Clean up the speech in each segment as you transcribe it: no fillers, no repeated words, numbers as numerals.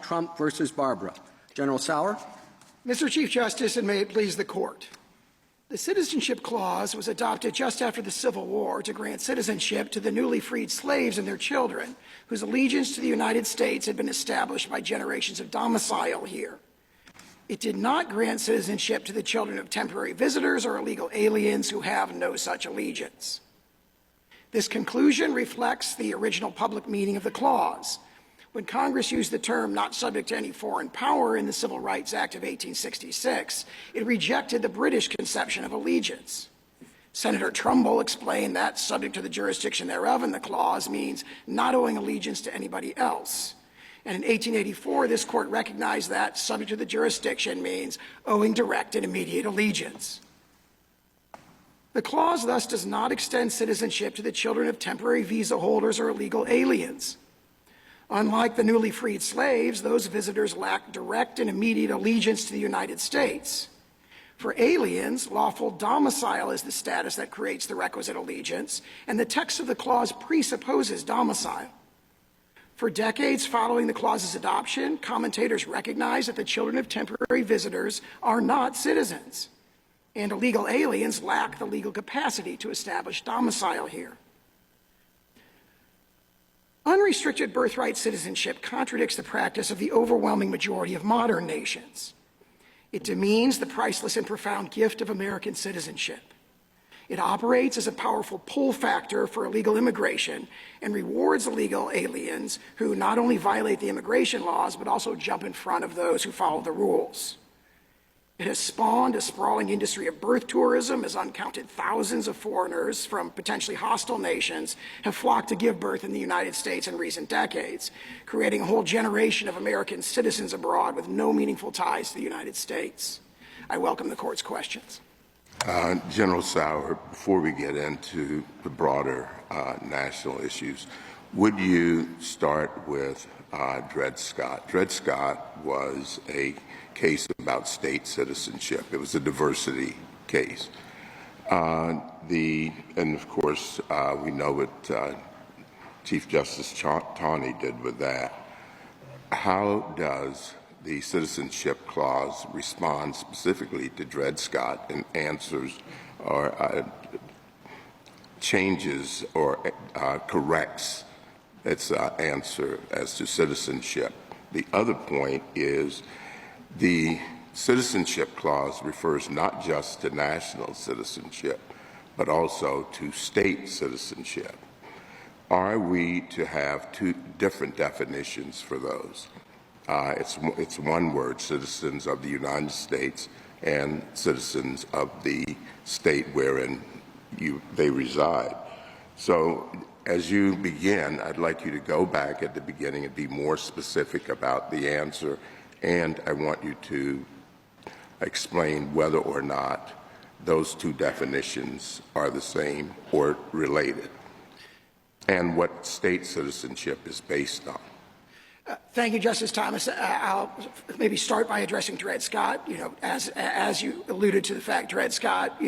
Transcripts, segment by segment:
Trump versus Barbara. General Sauer. Mr. Chief Justice, and may it please the Court. The Citizenship Clause was adopted just after the Civil War to grant citizenship to the newly freed slaves and their children, whose allegiance to the United States had been established by generations of domicile here. It did not grant citizenship to the children of temporary visitors or illegal aliens who have no such allegiance. This conclusion reflects the original public meaning of the clause. When Congress used the term "not subject to any foreign power" in the Civil Rights Act of 1866, it rejected the British conception of allegiance. Senator Trumbull explained that subject to the jurisdiction thereof in the clause means not owing allegiance to anybody else. And in 1884, this court recognized that subject to the jurisdiction means owing direct and immediate allegiance. The clause thus does not extend citizenship to the children of temporary visa holders or illegal aliens. Unlike the newly freed slaves, those visitors lack direct and immediate allegiance to the United States. For aliens, lawful domicile is the status that creates the requisite allegiance, and the text of the clause presupposes domicile. For decades following the clause's adoption, commentators recognized that the children of temporary visitors are not citizens, and illegal aliens lack the legal capacity to establish domicile here. Unrestricted birthright citizenship contradicts the practice of the overwhelming majority of modern nations. It demeans the priceless and profound gift of American citizenship. It operates as a powerful pull factor for illegal immigration and rewards illegal aliens who not only violate the immigration laws, but also jump in front of those who follow the rules. It has spawned a sprawling industry of birth tourism, as uncounted thousands of foreigners from potentially hostile nations have flocked to give birth in the United States in recent decades, creating a whole generation of American citizens abroad with no meaningful ties to the United States. I welcome the Court's questions. General Sauer, before we get into the broader national issues, would you start with Dred Scott? Dred Scott was a case about state citizenship. It was a diversity case. And of course, we know what Chief Justice Taney did with that. How does the Citizenship Clause respond specifically to Dred Scott and answers or changes or corrects its answer as to citizenship? The other point is the Citizenship Clause refers not just to national citizenship, but also to state citizenship. Are we to have two different definitions for those? It's one word, citizens of the United States and citizens of the state wherein they reside. So as you begin, I'd like you to go back at the beginning and be more specific about the answer, and I want you to explain whether or not those two definitions are the same or related, and what state citizenship is based on. Thank you, Justice Thomas. I'll maybe start by addressing Dred Scott. As you alluded to the fact, Dred Scott,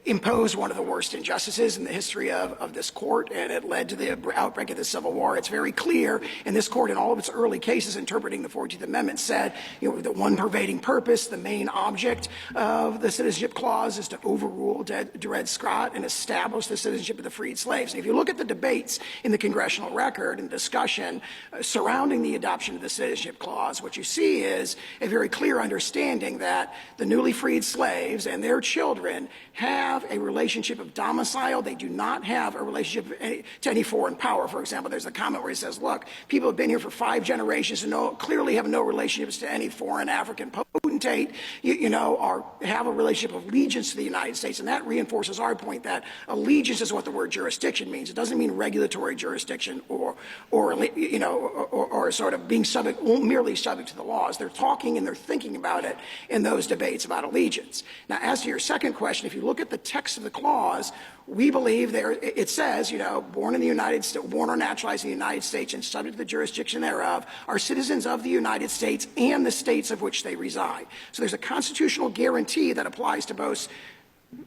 imposed one of the worst injustices in the history of this court, and it led to the outbreak of the Civil War. It's very clear, and this court in all of its early cases interpreting the 14th Amendment said, the one pervading purpose, the main object of the Citizenship Clause is to overrule Dred Scott and establish the citizenship of the freed slaves. And if you look at the debates in the congressional record and discussion surrounding the adoption of the Citizenship Clause, what you see is a very clear understanding that the newly freed slaves and their children have a relationship of domicile. They do not have a relationship to any foreign power. For example, there's a comment where he says, look, people have been here for 5 generations and clearly have no relationships to any foreign African potentate, or have a relationship of allegiance to the United States. And that reinforces our point that allegiance is what the word jurisdiction means. It doesn't mean regulatory jurisdiction or sort of being merely subject to the laws. They're talking and they're thinking about it in those debates about allegiance. Now, as to your second question, if you look at the text of the clause, we believe it says, born in the United States, born or naturalized in the United States and subject to the jurisdiction thereof, are citizens of the United States and the states of which they reside. So there's a constitutional guarantee that applies to both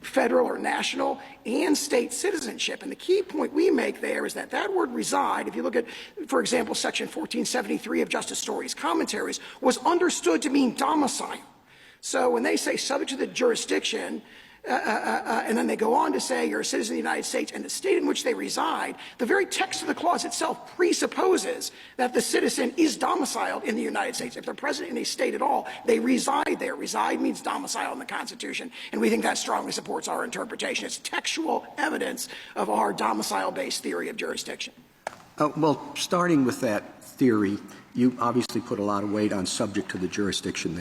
federal or national and state citizenship. And the key point we make there is that that word reside, if you look at, for example, section 1473 of Justice Story's commentaries, was understood to mean domicile. So when they say subject to the jurisdiction, and then they go on to say you're a citizen of the United States and the state in which they reside, the very text of the clause itself presupposes that the citizen is domiciled in the United States. If they're present in a state at all, they reside there. Reside means domicile in the Constitution, and we think that strongly supports our interpretation. It's textual evidence of our domicile-based theory of jurisdiction. Well, starting with that theory, you obviously put a lot of weight on subject to the jurisdiction